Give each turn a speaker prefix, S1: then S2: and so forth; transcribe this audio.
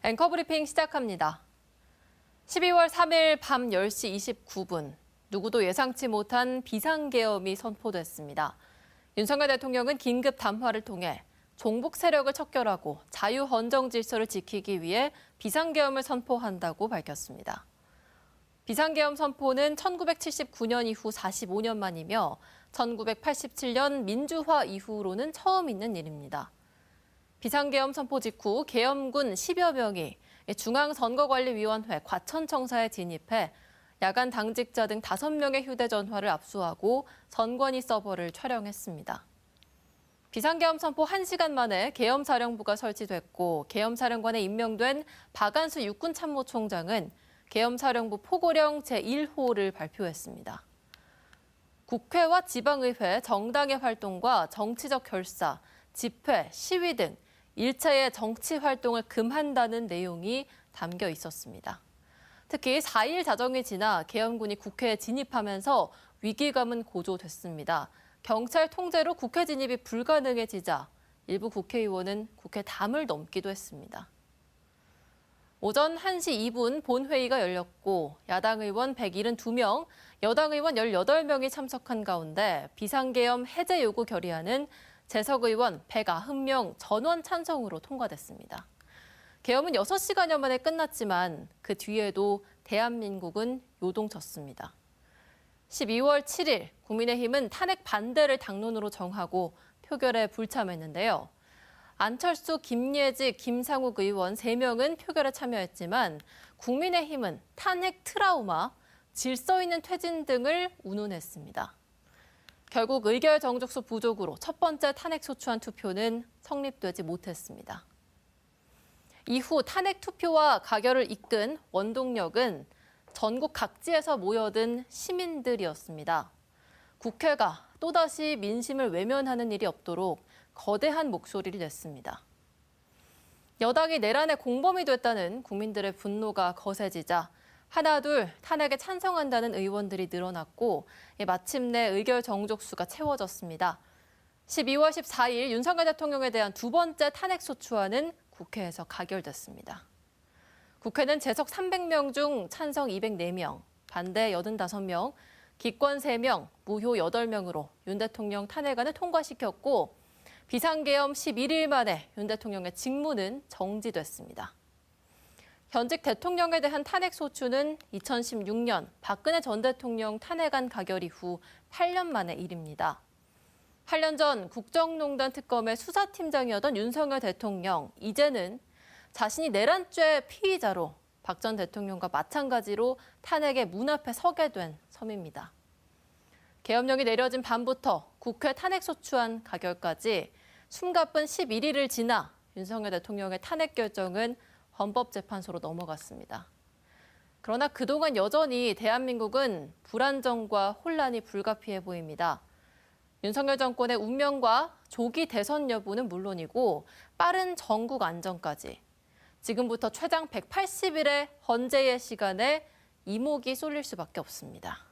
S1: 앵커 브리핑 시작합니다. 12월 3일 밤 10시 29분, 누구도 예상치 못한 비상계엄이 선포됐습니다. 윤석열 대통령은 긴급 담화를 통해 종북 세력을 척결하고 자유헌정 질서를 지키기 위해 비상계엄을 선포한다고 밝혔습니다. 비상계엄 선포는 1979년 이후 45년 만이며 1987년 민주화 이후로는 처음 있는 일입니다. 비상계엄 선포 직후 계엄군 10여 명이 중앙선거관리위원회 과천청사에 진입해 야간 당직자 등 5명의 휴대전화를 압수하고 선관위 서버를 촬영했습니다. 비상계엄 선포 1시간 만에 계엄사령부가 설치됐고 계엄사령관에 임명된 박안수 육군참모총장은 계엄사령부 포고령 제1호를 발표했습니다. 국회와 지방의회, 정당의 활동과 정치적 결사, 집회, 시위 등 일체의 정치 활동을 금한다는 내용이 담겨 있었습니다. 특히 4일 자정이 지나 계엄군이 국회에 진입하면서 위기감은 고조됐습니다. 경찰 통제로 국회 진입이 불가능해지자 일부 국회의원은 국회 담을 넘기도 했습니다. 오전 1시 2분 본회의가 열렸고 야당 의원 172명, 여당 의원 18명이 참석한 가운데 비상계엄 해제 요구 결의안은 재석 의원 190명 전원 찬성으로 통과됐습니다. 계엄은 6시간여 만에 끝났지만 그 뒤에도 대한민국은 요동쳤습니다. 12월 7일 국민의힘은 탄핵 반대를 당론으로 정하고 표결에 불참했는데요. 안철수, 김예지, 김상욱 의원 3명은 표결에 참여했지만 국민의힘은 탄핵 트라우마, 질서 있는 퇴진 등을 운운했습니다. 결국 의결 정족수 부족으로 첫 번째 탄핵 소추안 투표는 성립되지 못했습니다. 이후 탄핵 투표와 가결을 이끈 원동력은 전국 각지에서 모여든 시민들이었습니다. 국회가 또다시 민심을 외면하는 일이 없도록 거대한 목소리를 냈습니다. 여당이 내란의 공범이 됐다는 국민들의 분노가 거세지자 하나둘 탄핵에 찬성한다는 의원들이 늘어났고 마침내 의결 정족수가 채워졌습니다. 12월 14일 윤석열 대통령에 대한 두 번째 탄핵 소추안은 국회에서 가결됐습니다. 국회는 재석 300명 중 찬성 204명, 반대 85명, 기권 3명, 무효 8명으로 윤 대통령 탄핵안을 통과시켰고 비상계엄 11일 만에 윤 대통령의 직무는 정지됐습니다. 현직 대통령에 대한 탄핵 소추는 2016년 박근혜 전 대통령 탄핵안 가결 이후 8년 만의 일입니다. 8년 전 국정농단 특검의 수사팀장이었던 윤석열 대통령, 이제는 자신이 내란죄 피의자로 박 전 대통령과 마찬가지로 탄핵의 문 앞에 서게 된 셈입니다. 계엄령이 내려진 밤부터 국회 탄핵소추안 가결까지 숨가쁜 11일을 지나 윤석열 대통령의 탄핵 결정은 헌법재판소로 넘어갔습니다. 그러나 그동안 여전히 대한민국은 불안정과 혼란이 불가피해 보입니다. 윤석열 정권의 운명과 조기 대선 여부는 물론이고 빠른 전국 안정까지 지금부터 최장 180일의 헌재의 시간에 이목이 쏠릴 수밖에 없습니다.